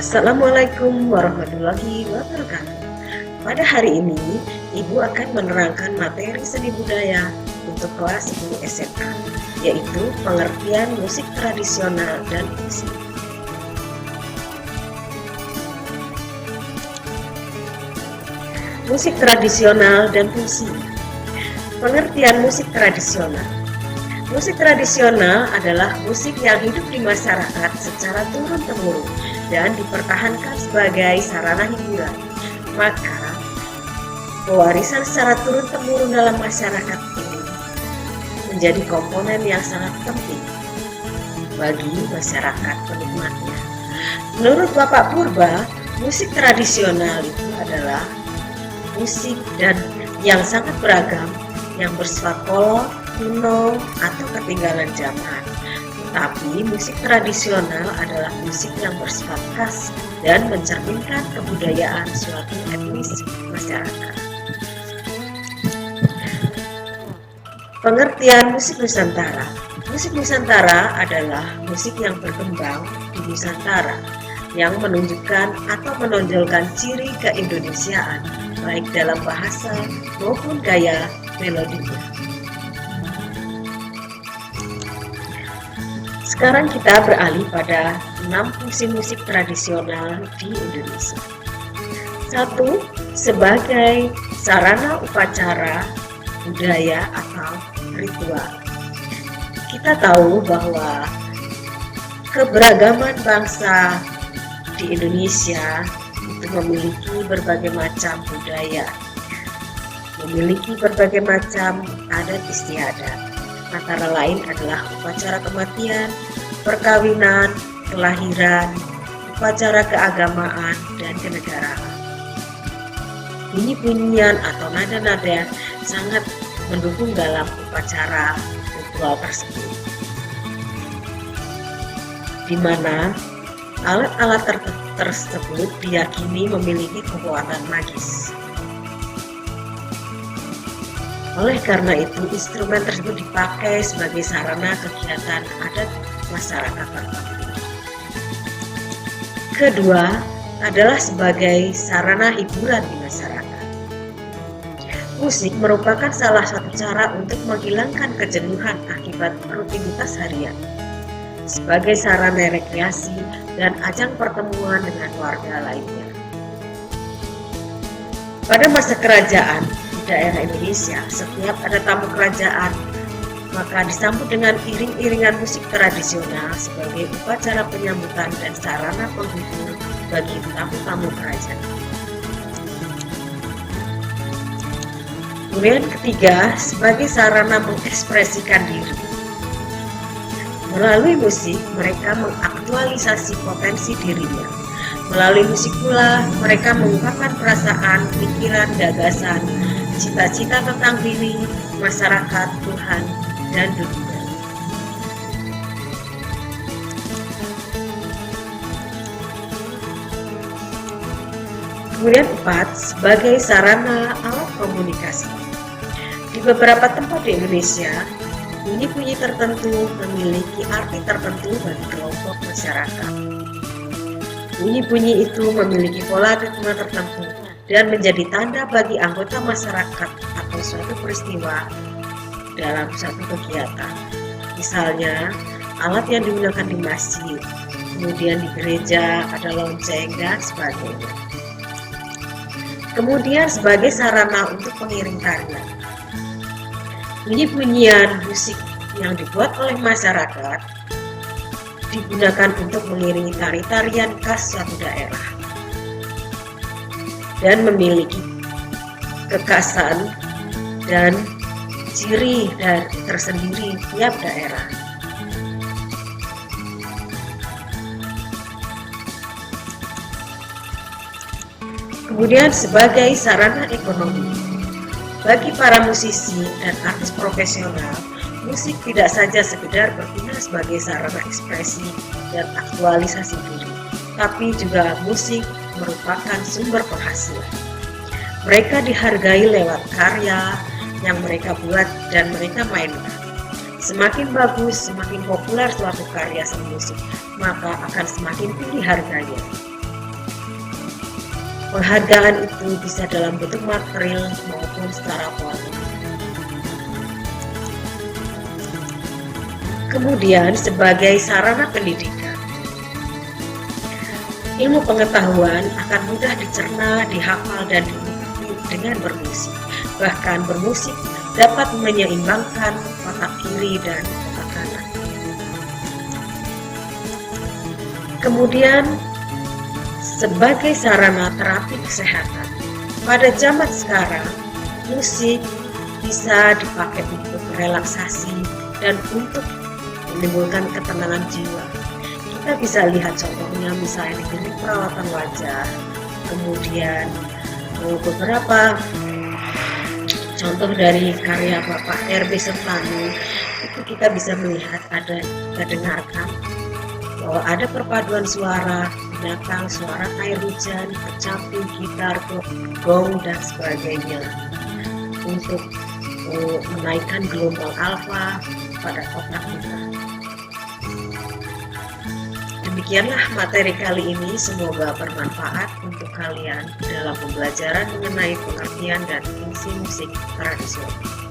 Assalamualaikum warahmatullahi wabarakatuh. Pada hari ini, Ibu akan menerangkan materi seni budaya untuk kelas 10 SMA, yaitu pengertian musik tradisional dan puisi. Musik tradisional dan puisi. Pengertian musik tradisional. Musik tradisional adalah musik yang hidup di masyarakat secara turun-temurun dan dipertahankan sebagai sarana hiburan. Maka, pewarisan secara turun-temurun dalam masyarakat ini menjadi komponen yang sangat penting bagi masyarakat penikmatnya. Menurut Bapak Purba, musik tradisional itu adalah musik dan yang sangat beragam, yang bersifat kolot, kuno, atau ketinggalan zaman. Tapi musik tradisional adalah musik yang bersifat khas dan mencerminkan kebudayaan suatu etnis masyarakat. Pengertian musik Nusantara. Musik Nusantara adalah musik yang berkembang di Nusantara, yang menunjukkan atau menonjolkan ciri keindonesiaan, baik dalam bahasa maupun gaya melodinya. Sekarang kita beralih pada 6 fungsi musik tradisional di Indonesia. 1. Sebagai sarana upacara, budaya atau ritual. Kita tahu bahwa keberagaman bangsa di Indonesia itu memiliki berbagai macam budaya, memiliki berbagai macam adat istiadat. Antara lain adalah upacara kematian, perkawinan, kelahiran, upacara keagamaan, dan kenegaraan. Bunyi-bunyian atau nada-nada sangat mendukung dalam upacara ritual tersebut, di mana alat-alat tersebut diyakini memiliki kekuatan magis. Oleh karena itu, instrumen tersebut dipakai sebagai sarana kegiatan adat masyarakat tertentu. Kedua, adalah sebagai sarana hiburan di masyarakat. Musik merupakan salah satu cara untuk menghilangkan kejenuhan akibat rutinitas harian, sebagai sarana rekreasi dan ajang pertemuan dengan warga lainnya. Pada masa kerajaan di daerah Indonesia, setiap ada tamu kerajaan, maka disambut dengan iring-iringan musik tradisional sebagai upacara penyambutan dan sarana penghibur bagi tamu-tamu kerajaan. Kemudian ketiga, sebagai sarana mengekspresikan diri. Melalui musik, mereka mengaktualisasi potensi dirinya. Melalui musik pula, mereka mengungkapkan perasaan, pikiran, gagasan, cita-cita tentang diri, masyarakat, Tuhan, dan dunia. Kemudian 4, sebagai sarana alat komunikasi. Di beberapa tempat di Indonesia, bunyi-bunyi tertentu memiliki arti tertentu bagi kelompok masyarakat. Bunyi-bunyi itu memiliki pola ritme tertentu dan menjadi tanda bagi anggota masyarakat atau suatu peristiwa dalam satu kegiatan. Misalnya, alat yang digunakan di masjid, kemudian di gereja ada lonceng dan sebagainya. Kemudian sebagai sarana untuk pengiring tarian. Bunyi-bunyian musik yang dibuat oleh masyarakat digunakan untuk mengiringi tari-tarian khas suatu daerah dan memiliki kekhasan dan ciri tersendiri tiap daerah. Kemudian sebagai sarana ekonomi. Bagi para musisi dan artis profesional, musik tidak saja sekedar berguna sebagai sarana ekspresi dan aktualisasi diri, tapi juga musik merupakan sumber penghasilan. Mereka dihargai lewat karya yang mereka buat dan mereka mainkan. Semakin bagus, semakin populer suatu karya seni musik, maka akan semakin tinggi harganya. Penghargaan itu bisa dalam bentuk material maupun secara formal. Kemudian sebagai sarana pendidikan, ilmu pengetahuan akan mudah dicerna, dihafal, dan dimengerti dengan bermusik. Bahkan bermusik dapat menyeimbangkan otak kiri dan otak kanan. Kemudian sebagai sarana terapi kesehatan, pada zaman sekarang musik bisa dipakai untuk relaksasi dan untuk menimbulkan ketenangan jiwa. Kita bisa lihat contohnya misalnya di klinik perawatan wajah, kemudian beberapa contoh dari karya Bapak R.B. Sertanu, itu kita bisa melihat kita dengarkan bahwa ada perpaduan suara binatang, suara air hujan, kecapi, gitar, gong, dan sebagainya untuk menaikkan gelombang alfa pada otak kita. Demikianlah materi kali ini, semoga bermanfaat untuk kalian dalam pembelajaran mengenai pengertian dan fungsi musik tradisional.